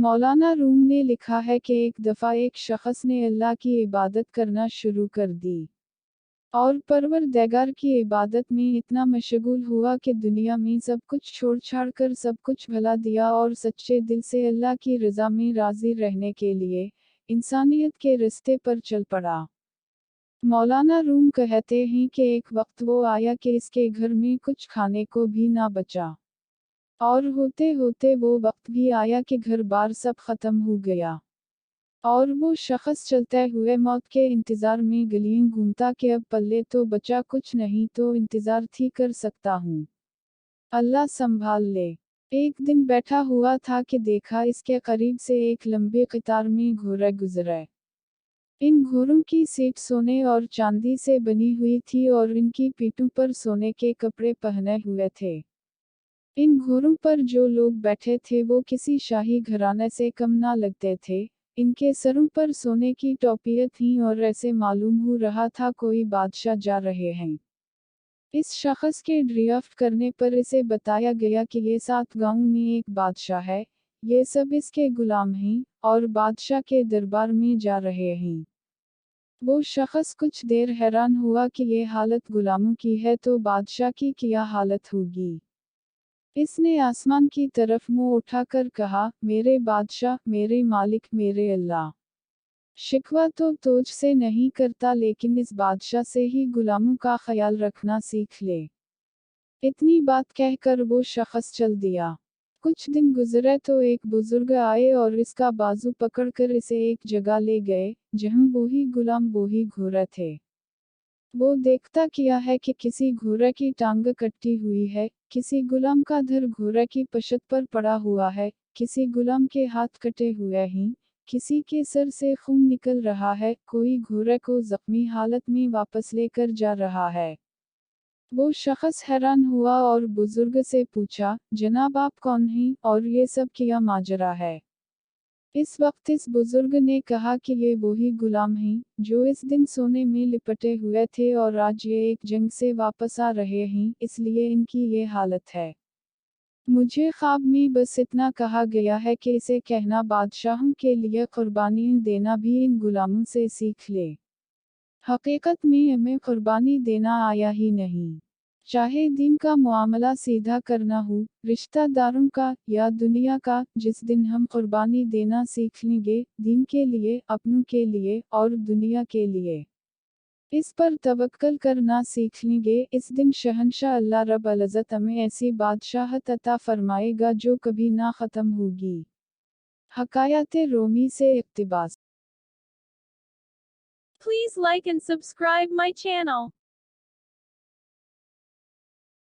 मौलाना room ने लिखा है कि एक दफ़ा एक शख्स ने अल्लाह की इबादत करना शुरू कर दी और परवरदिगार की इबादत में इतना मशगूल हुआ कि दुनिया में सब कुछ छोड़ छाड़ कर सब कुछ भुला दिया और सच्चे दिल से अल्लाह की रज़ा में राज़ी रहने के लिए इंसानियत के रास्ते पर चल पड़ा। मौलाना रूम कहते हैं कि एक वक्त वो आया कि इसके घर में कुछ खाने को भी ना बचा और होते होते वो वक्त भी आया कि घर बार सब खत्म हो गया और वो शख्स चलते हुए मौत के इंतज़ार में गलियां घूमता कि अब पल्ले तो बचा कुछ नहीं तो इंतज़ार थी कर सकता हूँ, अल्लाह संभाल ले। एक दिन बैठा हुआ था कि देखा इसके करीब से एक लंबी कतार में घोड़े गुजरे। इन घोड़ों की सीट सोने और चांदी से बनी हुई थी और इनकी पीठों पर सोने के कपड़े पहने हुए थे। इन घोड़ों पर जो लोग बैठे थे वो किसी शाही घराने से कम ना लगते थे। इनके सरों पर सोने की टोपियां थीं और ऐसे मालूम हो रहा था कोई बादशाह जा रहे हैं। इस शख्स के ड्रिफ्ट करने पर इसे बताया गया कि ये 7 गांव में एक बादशाह है, ये सब इसके गुलाम हैं और बादशाह के दरबार में जा रहे हैं। वो शख्स कुछ देर हैरान हुआ कि ये हालत गुलामों की है तो बादशाह की क्या हालत होगी। इसने आसमान की तरफ मुंह उठाकर कहा, मेरे बादशाह, मेरे मालिक, मेरे अल्लाह। शिकवा तो तुझसे नहीं करता लेकिन इस बादशाह से ही गुलामों का ख्याल रखना सीख ले। इतनी बात कहकर वो शख्स चल दिया। कुछ दिन गुजरे तो एक बुजुर्ग आए और इसका बाजू पकड़कर इसे एक जगह ले गए, जहां वही गुलाम वही घोड़ा थे। वो देखता किया है कि किसी घोड़े की टांग कटी हुई है, किसी गुलाम का धड़ घोड़े की पश्त पर पड़ा हुआ है, किसी गुलाम के हाथ कटे हुए हैं, किसी के सर से खून निकल रहा है, कोई घोड़े को जख्मी हालत में वापस लेकर जा रहा है। वो शख्स हैरान हुआ और बुजुर्ग से पूछा, जनाब आप कौन हैं और ये सब क्या माजरा है। इस वक्त इस बुजुर्ग ने कहा कि ये वही गुलाम हैं, जो इस दिन सोने में लिपटे हुए थे और आज ये एक जंग से वापस आ रहे हैं, इसलिए इनकी ये हालत है। मुझे ख्वाब में बस इतना कहा गया है कि इसे कहना बादशाहों के लिए कुर्बानियाँ देना भी इन गुलामों से सीख ले। हकीकत में हमें कुर्बानी देना आया ही नहीं। चाहे दीन का मामला सीधा करना हो, रिश्तेदारों का या दुनिया का, जिस दिन हम कुर्बानी देना सीख लेंगे, दीन के लिए, अपनों के लिए और दुनिया के लिए, इस पर तवक्कल करना सीख लेंगे, इस दिन शहंशाह अल्लाह रब्बुल इज़्ज़त हमें ऐसी बादशाहत अता फरमाएगा जो कभी ना ख़त्म होगी। हकायत रोमी से इक़्तिबास। Please like and subscribe my channel.